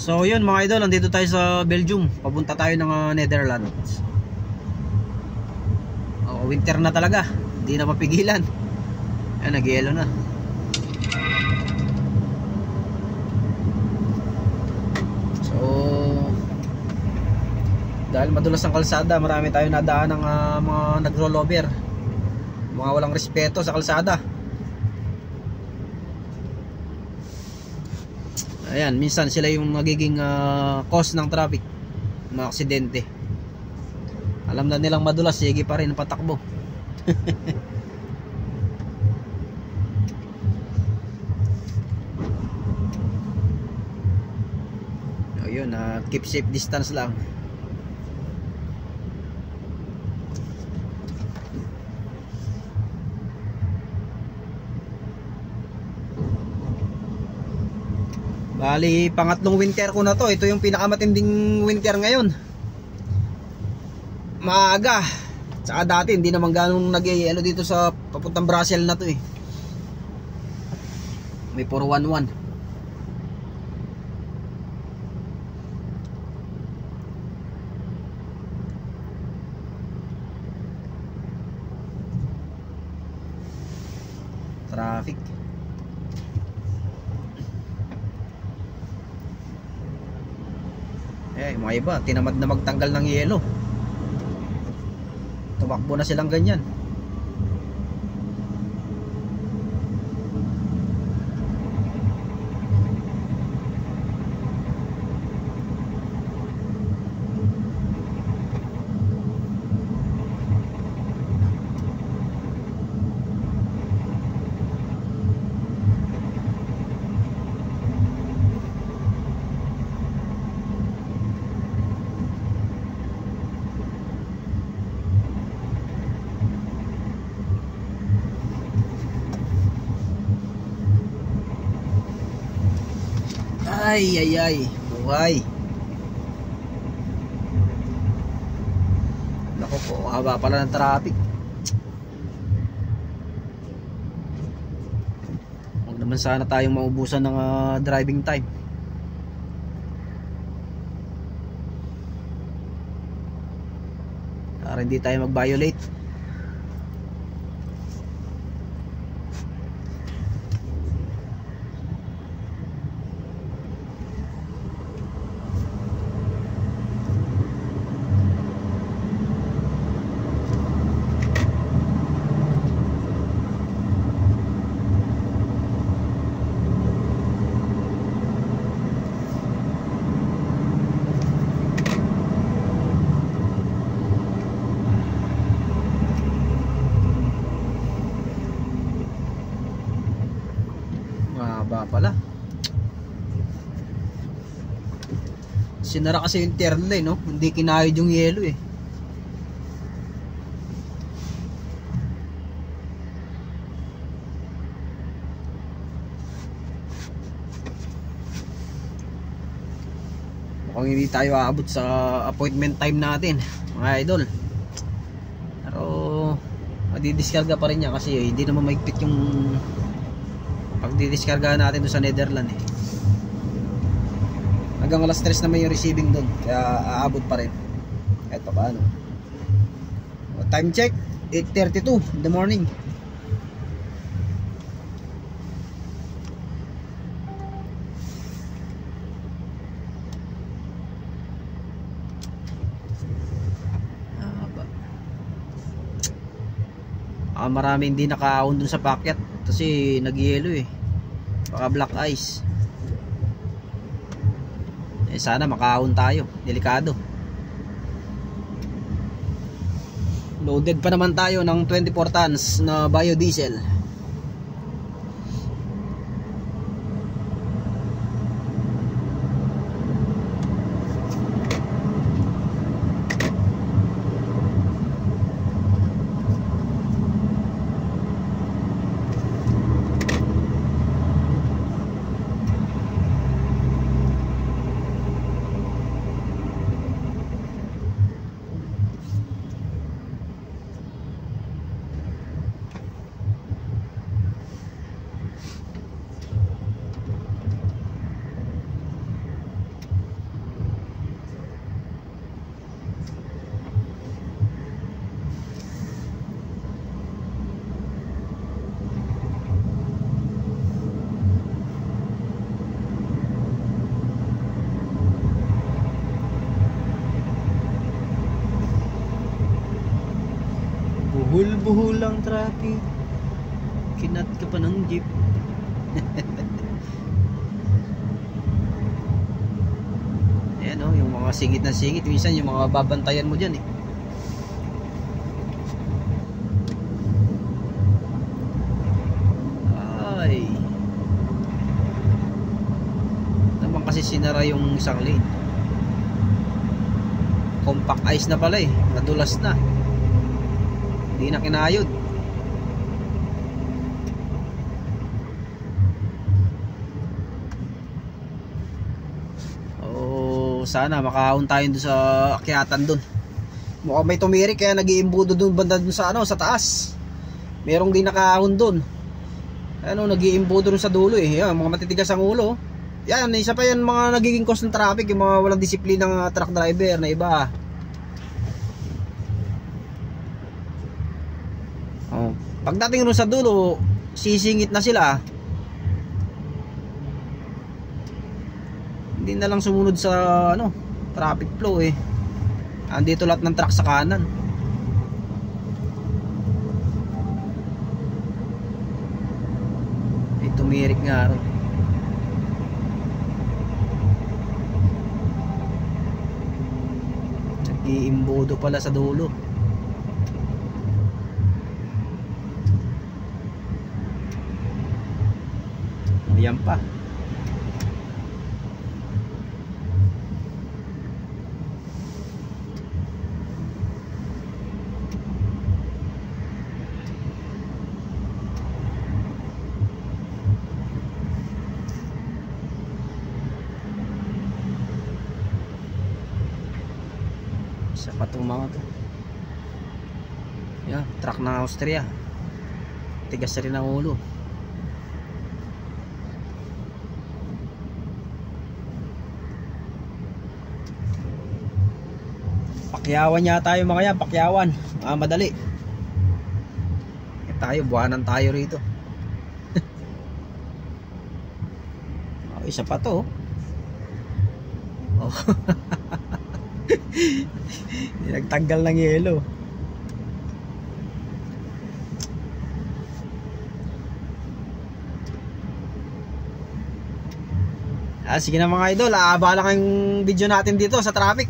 So yun mga idol, nandito tayo sa Belgium. Papunta tayo ng Netherlands. Winter na talaga, hindi na mapigilan. Ayan, nag-yelo na. So dahil madulas ang kalsada, marami tayo nadaan ng mga nag-rollover, mga walang respeto sa kalsada. Ayan, minsan sila yung nagiging cause ng traffic, mga aksidente. Alam na nilang madulas, sige pa rin patakbo. Ayun, keep safe distance lang. Bali, pangatlong winter ko na to. Ito yung pinakamatinding winter ngayon. Maaga. Saka dati hindi naman ganong nag-ano dito sa papuntang Brussels na to eh. May 411. Traffic. Mga iba tinamad na magtanggal ng yelo. Tumakbo na silang ganyan. Ay, buhay. Naku po, haba pala ng traffic. Huwag naman sana tayong maubusan ng driving time. Para hindi tayo mag-violate. Mahaba pala. Sinara kasi yung turn lane, no? Hindi kinayod yung yelo eh. Mukhang hindi tayo aabot sa appointment time natin, mga idol. Pero madidiskarga pa rin niya kasi hindi naman maigpit yung pagdidiskarga natin doon sa Netherlands eh. Hanggang alas 3 naman yung receiving doon, kaya aabot pa rin kahit pa paano. Time check 8:32 in the morning. Marami hindi nakaon dun sa packet kasi nag-yelo eh, baka black ice. Sana makaon tayo, delikado. Loaded pa naman tayo ng 24 tons na biodiesel. Buhol-buhol ang traffic. Kinat ka pa ng jeep. Ayan o, yung mga singit na singit. Minsan yung mga babantayan mo dyan eh. Ay. Naman kasi sinara yung isang lane. Compact ice na pala eh. Nadulas na. Hindi na kinayod. Sana makaahon tayo doon sa akyatan doon. Mukhang may tumirik kaya nag-iimbudo doon banda doon sa ano, sa taas. Merong din nakaahon doon. Ano, nag-iimbudo doon sa dulo eh. Yan, mga matitigas ang ulo. Yan, isa pa yan mga nagiging cause ng traffic, yung mga walang disiplinang truck driver na iba. Oh, pagdating doon sa dulo, sisingit na sila. Hindi na lang sumunod sa ano, traffic flow eh. Andito lahat ng truck sa kanan. Eh, tumirik nga ron. Nag-iimbodo pala sa dulo. Ayan pa. Isa pa itong mga to. Yan, truck ng Austria. Tigas rin ang ulo. Pakyawan yata yung mga yan, pakyawan. Madali. Eh, tayo, buwanan tayo rito. Oh, isa pa to. Oh. Nagtanggal ng yelo. Sige na mga idol, aabala kang video natin dito sa traffic.